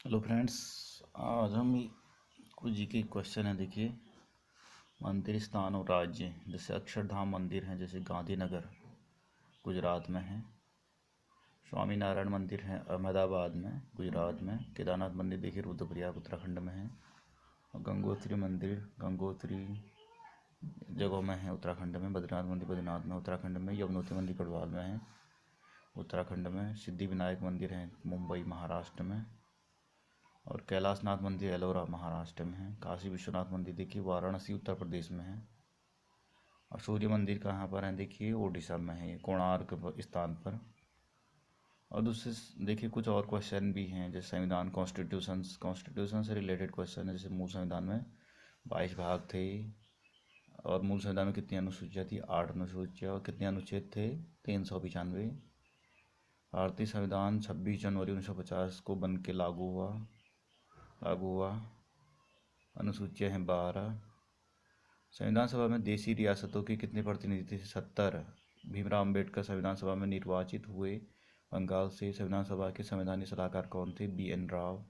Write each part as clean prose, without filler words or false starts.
Hello friends. आज हम कुछ जी के क्वेश्चन है। देखिए, मंदिर, स्थान और राज्य। जैसे अक्षरधाम मंदिर है, जैसे गांधीनगर गुजरात में है। स्वामी नारायण मंदिर है अहमदाबाद में गुजरात में। केदारनाथ मंदिर देखिए रुद्रप्रयाग उत्तराखंड में है। और गंगोत्री मंदिर गंगोत्री जगह में है उत्तराखंड में। बद्रीनाथ मंदिर बद्रीनाथ में उत्तराखंड में। यमुनोत्री मंदिर गढ़वाल में है उत्तराखंड में। सिद्धि विनायक मंदिर है मुंबई महाराष्ट्र में। और कैलाशनाथ मंदिर एलोरा महाराष्ट्र में है। काशी विश्वनाथ मंदिर देखिए वाराणसी उत्तर प्रदेश में है। और सूर्य मंदिर कहाँ पर है? देखिए उड़ीसा में है, कोणार्क स्थान पर। और दूसरे देखिए कुछ और क्वेश्चन भी हैं, जैसे संविधान कॉन्स्टिट्यूशन से रिलेटेड क्वेश्चन है। जैसे मूल संविधान में 22 भाग थे। और मूल संविधान में कितनी अनुसूचियाँ थी? 8 अनुसूचियाँ। और कितने अनुच्छेद थे? 395। भारतीय संविधान 26 जनवरी 1950 को बन के लागू हुआ। अनुसूचियाँ हैं 12। संविधान सभा में देशी रियासतों के कितने प्रतिनिधि थे? 70। भीमराव अंबेडकर संविधान सभा में निर्वाचित हुए बंगाल से। संविधान सभा के संवैधानिक सलाहकार कौन थे? BN राव।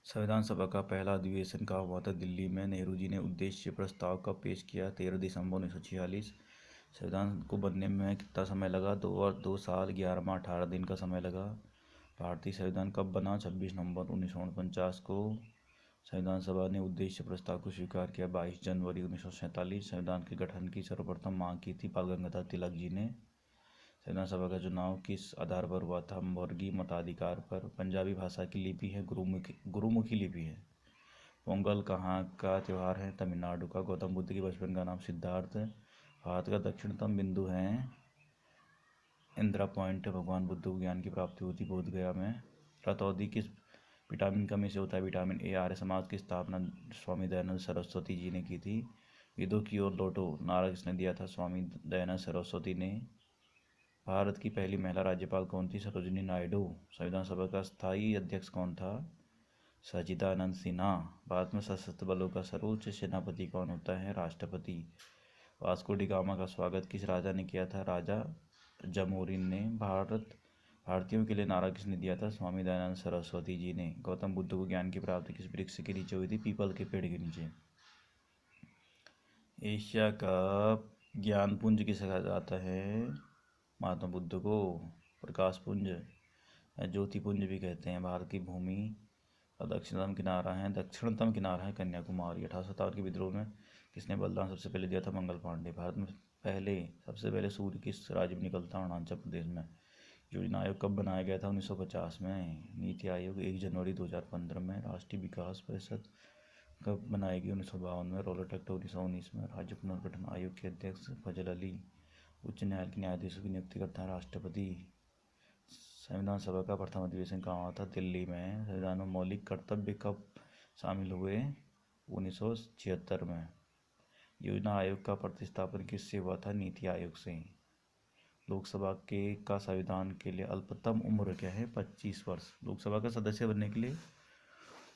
संविधान सभा का पहला अधिवेशन कहाँ हुआ था? दिल्ली में। नेहरू जी ने उद्देश्य प्रस्ताव कब पेश किया? 13 दिसंबर 1946। संविधान को बनने में कितना समय लगा? 2 साल 11 माह 18 दिन का समय लगा। भारतीय संविधान कब बना? 26 नवंबर 1949 को। संविधान सभा ने उद्देश्य प्रस्ताव को स्वीकार किया 22 जनवरी 1947। संविधान के गठन की सर्वप्रथम मांग की थी बाल गंगाधर तिलक जी ने। संविधान सभा का चुनाव किस आधार पर हुआ था? वर्गीय मताधिकार पर। पंजाबी भाषा की लिपि है गुरुमुखी लिपि है। पोंगल कहाँ का त्यौहार है? तमिलनाडु का। गौतम बुद्ध के बचपन का नाम सिद्धार्थ। भारत का दक्षिणतम बिंदु है इंदिरा पॉइंट। भगवान बुद्ध को ज्ञान की प्राप्ति हुई थी बोध गया में। रतौंधी किस विटामिन कमी से होता है? Vitamin A. आर्य समाज की स्थापना स्वामी दयानंद सरस्वती जी ने की थी। वेदों की ओर लौटो नारा किसने दिया था? स्वामी दयानंद सरस्वती ने। भारत की पहली महिला राज्यपाल कौन थी? सरोजिनी नायडू। संविधान सभा का स्थायी अध्यक्ष कौन था? सच्चिदानंद सिन्हा। भारत में सशस्त्र बलों का सर्वोच्च सेनापति कौन होता है? राष्ट्रपति। वास्को डी गामा का स्वागत किस राजा ने किया था? राजा जमोरिन ने। भारतीयों के लिए नारा किसने दिया था? स्वामी दयानंद सरस्वती जी ने। गौतम बुद्ध को ज्ञान की प्राप्ति किस वृक्ष के नीचे हुई थी? पीपल के पेड़ के नीचे। एशिया का ज्ञान पुंज किसे कहा जाता है? महात्मा बुद्ध को। प्रकाश पुंज या ज्योति पुंज भी कहते हैं। भारत की भूमि का दक्षिणतम किनारा है कन्याकुमारी। 1857 के विद्रोह में किसने बलिदान सबसे पहले दिया था? मंगल पांडे। भारत में सबसे पहले सूर्य किस राज्य में निकलता है? अरुणाचल प्रदेश में। योजना आयोग कब बनाया गया था? 1950 में। नीति आयोग 1 जनवरी 2015 में। राष्ट्रीय विकास परिषद कब बनाई गई? 1952 में। रोलर एक्ट 1919 में। राज्य पुनर्गठन आयोग के अध्यक्ष फजल अली। उच्च न्यायालय के न्यायाधीशों की नियुक्ति करता है राष्ट्रपति। संविधान सभा का प्रथम अधिवेशन कहाँ हुआ था? दिल्ली में। संविधान में मौलिक कर्तव्य कब शामिल हुए? 1976 में। योजना आयोग का प्रतिस्थापन किससे हुआ था? नीति आयोग से। लोकसभा का संविधान के लिए अल्पतम उम्र क्या है? 25 वर्ष। लोकसभा का सदस्य बनने के लिए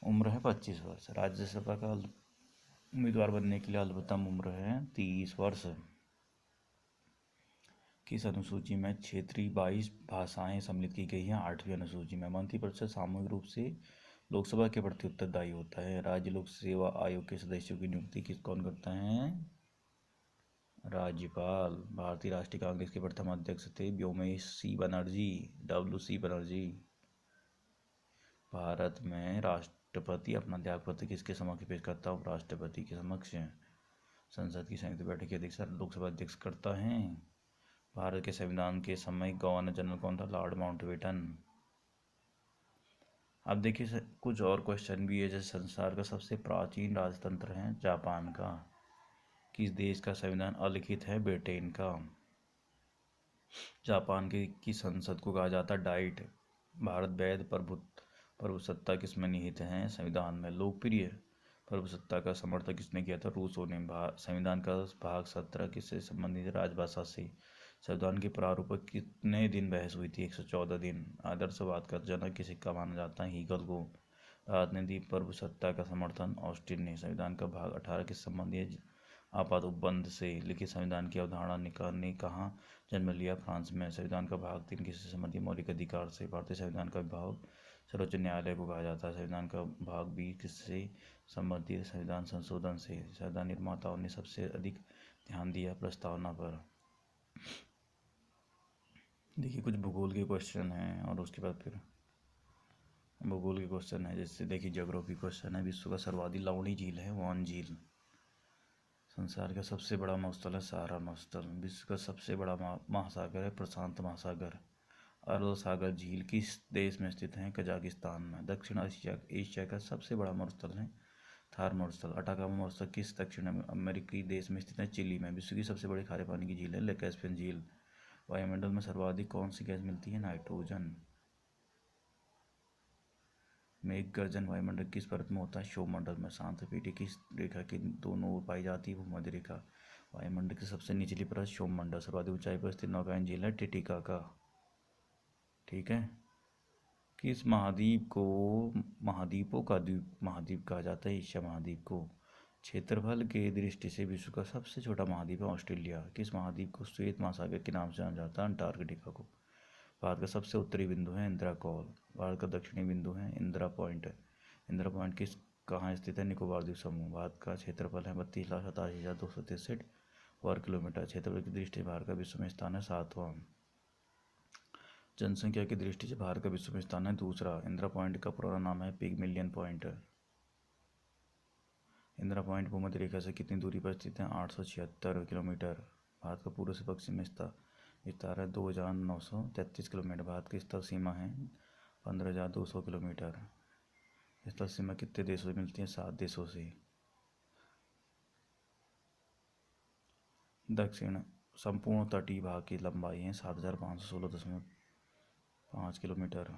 उम्र है 25 वर्ष। राज्यसभा का उम्मीदवार बनने के लिए अल्पतम उम्र है 30 वर्ष। किस अनुसूची में क्षेत्रीय 22 भाषाएं सम्मिलित की गई हैं? 8वीं अनुसूची में। मंत्रिपरिषद सामूहिक रूप से लोकसभा के प्रति उत्तरदायी होता है। राज्य लोक सेवा आयोग के सदस्यों की नियुक्ति कौन करता है? राज्यपाल। भारतीय राष्ट्रीय कांग्रेस के प्रथम अध्यक्ष थे व्योमेश सी बनर्जी, WC बनर्जी। भारत में राष्ट्रपति अपना त्यागपत्र किसके समक्ष पेश करता है? उपराष्ट्रपति के समक्ष। संसद की संयुक्त बैठक की अध्यक्षता लोकसभा अध्यक्ष करता है। भारत के संविधान के समय गवर्नर जनरल कौन था? Lord Mountbatten. अब देखिए कुछ और क्वेश्चन भी है, जैसे संसार का सबसे प्राचीन राजतंत्र है जापान का। किस देश का संविधान अलिखित है? ब्रिटेन का। जापान की संसद को कहा जाता है डाइट। भारत वैध प्रभुसत्ता किसमें निहित है? संविधान में। लोकप्रिय प्रभुसत्ता का समर्थन किसने किया था? रूसो ने। संविधान का भाग 17 किससे संबंधित है? राजभाषा से। संविधान के प्रारूप पर कितने दिन बहस हुई थी? 114 दिन। आदर्शवाद का जनक किसे का माना जाता है? हीगल को। भारत ने दी प्रभुसत्ता का समर्थन ऑस्टिन ने। संविधान का भाग 18 किस संबंधी है? आपात उपबंध से लिखित संविधान की अवधारणा ने कहाँ जन्म लिया? फ्रांस में। संविधान का भाग 3 किससे संबंधित? मौलिक अधिकार से। भारतीय संविधान का भाग सर्वोच्च न्यायालय को कहा जाता है। संविधान का भाग 20 किससे संबंधित? संविधान संशोधन से। संविधान निर्माताओं ने सबसे अधिक ध्यान दिया प्रस्तावना पर। देखिए कुछ भूगोल के क्वेश्चन हैं और उसके बाद फिर भूगोल के क्वेश्चन है। जैसे देखिए ज्योग्राफी क्वेश्चन है। विश्व का सर्वाधिक लवणीय झील है वान झील। संसार का सबसे बड़ा मरुस्थल है सहारा मरुस्थल। विश्व का सबसे बड़ा महासागर है प्रशांत महासागर। अरल सागर झील किस देश में स्थित है? कजाकिस्तान में। दक्षिण एशिया का सबसे बड़ा मरुस्थल है थार मरुस्थल। अटाकामा मरुस्थल किस दक्षिण अमेरिकी देश में स्थित है? चिली में। विश्व की सबसे बड़ी खारे पानी की झील है कैस्पियन झील। वायुमंडल में सर्वाधिक कौन सी गैस मिलती है? नाइट्रोजन। मेघ गर्जन वायुमंडल किस परत में होता है? क्षोभमंडल में। शांत पीढ़ी किस रेखा के दोनों ओर पाई जाती है? भूमध्य रेखा। वायुमंडल की सबसे निचली परत क्षोभमंडल। सर्वाधिक ऊंचाई पर स्थित नौकायन झील है टिटिकाका। ठीक है। किस महाद्वीप को महाद्वीपों का द्वीप महाद्वीप कहा जाता है? एशिया महाद्वीप को। क्षेत्रफल के दृष्टि से विश्व का सबसे छोटा महाद्वीप है ऑस्ट्रेलिया। किस महाद्वीप को श्वेत महासागर के नाम से जाना जाता है? अंटार्कटिका को। भारत का सबसे उत्तरी बिंदु है इंदिरा कॉल। भारत का दक्षिणी बिंदु है इंदिरा पॉइंट। इंदिरा पॉइंट किस कहाँ स्थित है? निकोबार द्वीप समूह। भारत का क्षेत्रफल है 32,87,263 वर्ग किलोमीटर। क्षेत्रफल की दृष्टि से भारत का विश्व में स्थान है 7वां। जनसंख्या की दृष्टि से भारत का विश्व में स्थान है 2रा। इंदिरा पॉइंट का पुराना नाम है पिगमिलियन पॉइंट। इंदिरा पॉइंट भूमध्य रेखा से कितनी दूरी पर स्थित है? 876 किलोमीटर। भारत का पूर्व से पश्चिम में विस्तार है 2,933 किलोमीटर। भारत की स्थल सीमा है 15,200 किलोमीटर। स्थल सीमा कितने देशों से मिलती है? 7 देशों से। दक्षिण संपूर्ण तटीय भाग की लंबाई है 7,516.5 किलोमीटर।